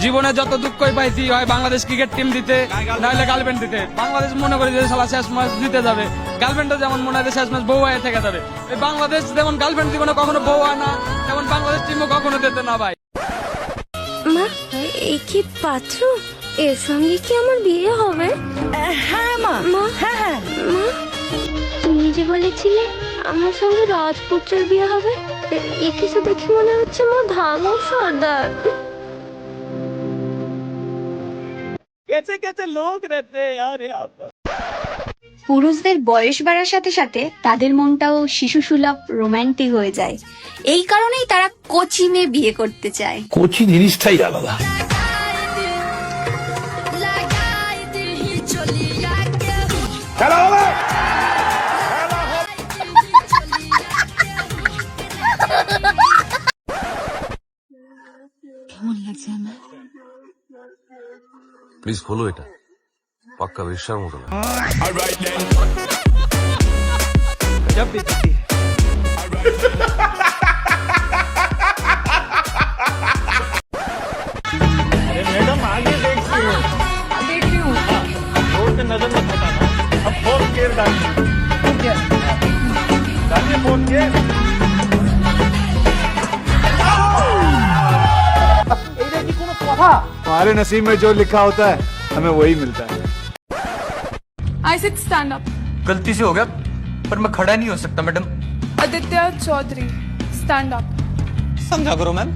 জীবনে যত দুঃখই পাইছি হয় বাংলাদেশ ক্রিকেট টিম দিতে নাহলে গার্লফ্রেন্ড দিতে। বাংলাদেশ মনে করি যে সালা শেষ ম্যাচ দিতে যাবে, গার্লফ্রেন্ডও যেমন মনে হয় শেষ ম্যাচ বউ হয়ে থেকে যাবে। এই বাংলাদেশ যেমন গার্লফ্রেন্ড জীবনে কখনো বউ হয় না, তেমন বাংলাদেশ টিমও কখনো দিতে না ভাই। মা, এই কি পাত্র? এর সঙ্গে কি আমার বিয়ে হবে? হ্যাঁ মা, মা, হ্যাঁ মা, তুমি যে বলেছিলে আমার সঙ্গে রাজপুত্রের বিয়ে হবে, এ কিছু দেখে মনে হচ্ছে মা ধামো সর্দার। कैसे कैसे लोग रहते हैं यार यहाँ पर। পুরুষদের বয়স বাড়ার সাথে সাথে তাদের মনটাও শিশুসুলভ রোমান্টিক হয়ে যায়। এই কারণেই তারা কোচিনে বিয়ে করতে চায়। কোচি জিনিসটাই আলাদা। খেলা হবে। কেমন লাগছে আমার? প্লিজ খোলো এটা, পাক্কা বেশ্যার মতো না। मैडम आगे देखिए जोर से नजर मत हटाना। अब फोर्थ गियर डालिए फोर्थ गियर। हमारे नसीब में जो लिखा होता है हमें वही मिलता है। I said stand up. गलती से हो गया, पर मैं खड़ा नहीं हो सकता madam. Aditya Chaudhary, stand up. समझा करो मैम,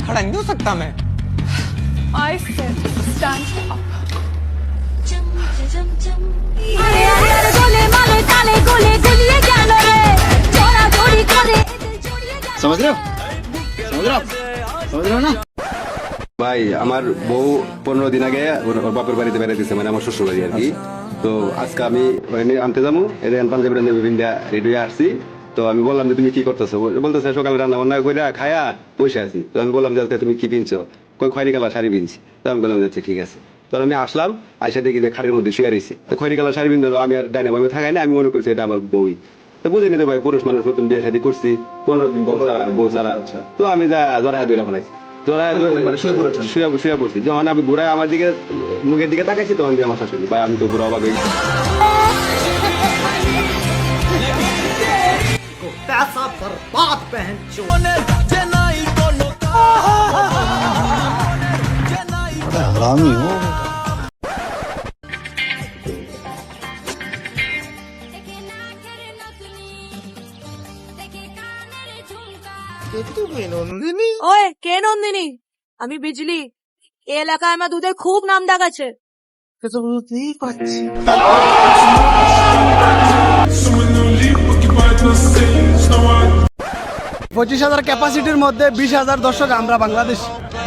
खड़ा नहीं हो सकता मैं। I said stand up. समझ रहे हो ना? ভাই আমার বউ 15 দিন আগে ওর বাপের বাড়িতে বেড়াইতেছে, মানে আমার শ্বশুর বাড়ি আর কি। তো আজকে আমি আনতে যাবো, পাঞ্জাবি রেডি হয়ে আসছি। তো আমি বললাম যে তুমি কি করতেছো? বলতেছে সকালে রান্না বান্না করে খায়া বসে আছি। তো আমি বললাম যে আজকে তুমি কি পিনছো? খয়রি কালার শাড়ি পিনছি। তো আমি বললাম যাচ্ছে ঠিক আছে। তো আমি আসলাম, আইসা দেখি যে খাড়ির মধ্যে শুয়ে রয়েছি। তো খয়রি কালার শাড়ি পিনতে আমি আর ডাইনে ভাবে থাকাই না, আমি মনে করছি এটা আমার বউই। তো বুঝে নিতে ভাই, পুরুষ মানুষ নতুন বিয়ে শাদী করছি, 15 দিন বউ ছাড়া। তো আমি যা জড়ায় ধরে ফেলাইছি, শুয়ে পড়ছি। যখন আমি ঘুরায় আমার দিকে মুখের দিকে তাকাইছি, তখন আমার শাশুড়ি ভাই আমি তো ঘুরা অবাক হয়ে গেছি। हरामी हो। ওই কে নন্দিনী? আমি বিজলি। এই এলাকায় আমার দুধের খুব নাম ডাক আছে। 25,000 ক্যাপাসিটির মধ্যে 20,000 দর্শক আমরা বাংলাদেশ।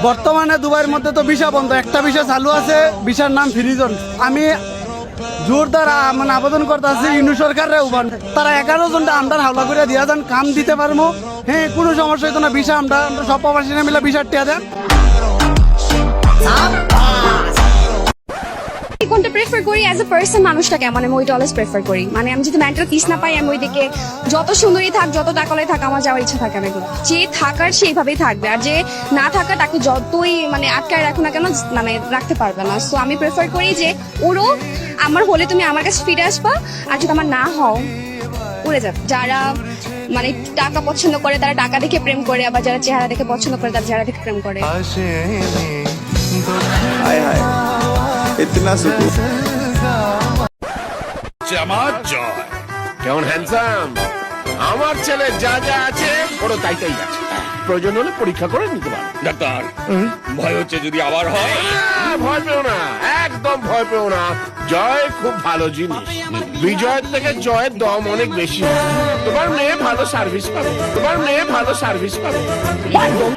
বর্তমানে দুবাইয়ের মধ্যে তো ভিসা বন্ধ, একটা ভিসা চালু আছে, ভিসার নাম ফ্রিজন। আমি জোরদার মানে আবেদন করতে আছি ইন্ডু সরকারের উবান, তারা 11 জনটা আমদার হাওলা করে দিয়া যান, কাম দিতে পারবো। হ্যাঁ, কোনো সমস্যা হইতো না। ভিসা আমরা সব প্রবাসীরা মিলে ভিসা টিয়া দেন। কোনটা প্রেফার করি অ্যাজ এ পার্সন, মানুষটা কেমন আমি ওইটা অলওয়েজ প্রেফার করি। মানে আমি যদি মেন্টাল পিস না পাই, আমি ওই দিকে যত সুন্দরী থাক, যত টাকালাই থাক, আমার যাওয়ার ইচ্ছা থাকে না। যে থাকার সেইভাবেই থাকবে, আর যে না থাকা তাকে যতই মানে আটকায় রাখো না কেন, মানে রাখতে পারবে না। সো আমি প্রেফার করি যে ওরও আমার হলে তুমি আমার কাছে ফিরে আসবা, আর যদি আমার না হও উড়ে যাবে। যারা মানে টাকা পছন্দ করে তারা টাকা দেখে প্রেম করে, আবার যারা চেহারা দেখে পছন্দ করে তারা চেহারা দেখে প্রেম করে। কেমন হ্যান্ডসাম আমার ছেলে, যা যা আছে ওরও তাই তাই আছে। প্রয়োজন হলে পরীক্ষা করে নিতে পারো। ডাক্তার, ভয় হচ্ছে যদি আবার হয়। ভয় পেও না, একদম ভয় পেও না। জয় খুব ভালো জিনিস, বিজয়ের থেকে জয়ের দম অনেক বেশি। তোমার মেয়ে ভালো সার্ভিস পাবে, তোমার মেয়ে ভালো সার্ভিস পাবে।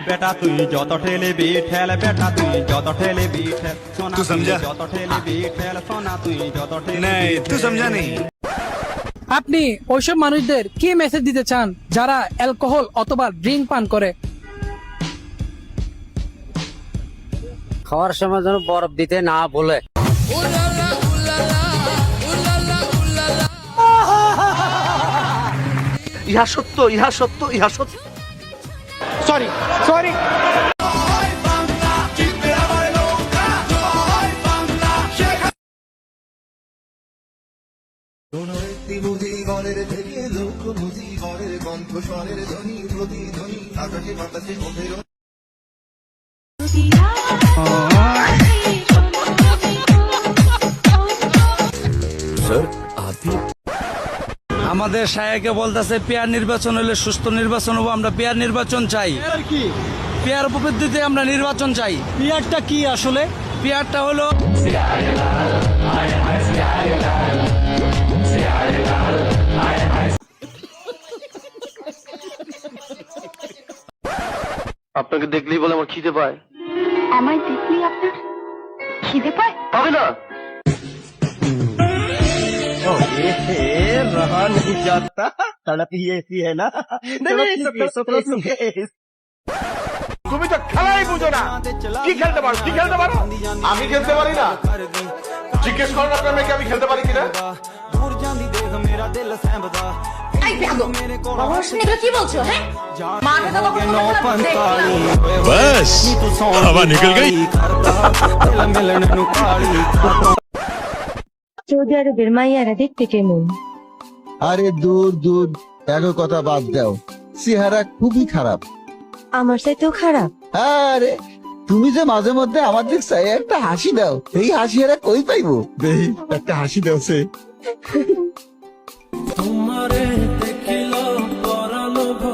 बेटा तू যত ঠেলে বিঠেল, বেটা তুই যত ঠেলে বিঠেল, সোনা তুই যত ঠেলে বিঠেল, সোনা তুই যত ঠেলে। नहीं, तू समझा नहीं। আপনি ওইসব মানুষদের কি মেসেজ দিতে চান যারা অ্যালকোহল অথবা ড্রিঙ্ক পান করে? খাওয়ার সময় যেন বরফ দিতে না ভুলে। ইহা সত্য, ইহা সত্য, ইহা সত্য। सॉरी আমাদের সায়াকে বলতেছে পেয়ার নির্বাচন হলে সুস্থ নির্বাচন হবো, আমরা পেয়ার নির্বাচন চাই। কি পেয়ার পদ্ধতিতে আমরা নির্বাচন চাই। পেয়ারটা কি আসলে? পেয়ারটা হলো আপনাকে দেখলেই বলে আমার খিদে পায়। আমায় দেখলি আপনার খিদে পায়? পাবে না? তুমি তো খেলাই বুঝো না। কি খেলতে পারো? কি খেলতে পারো? আমি খেলতে পারি না। জিজ্ঞেস করো না প্রেমে আমি খেলতে পারি কিনা। কি বলছো? হ্যাঁ, মাঠে তো বাস আবার নিকল গই। সৌদি আরবের মাইয়ারা দেখতে কেমন? আরে দূর দূর, একই কথা বাদ দাও, চেহারা খুবই খারাপ। আমার চাইতেও খারাপ? আরে তুমি যে মাঝে মধ্যে আমার দিক চাই একটা হাসি দাও, এই হাসি এরা কই পাইবো? একটা হাসি দাও সে।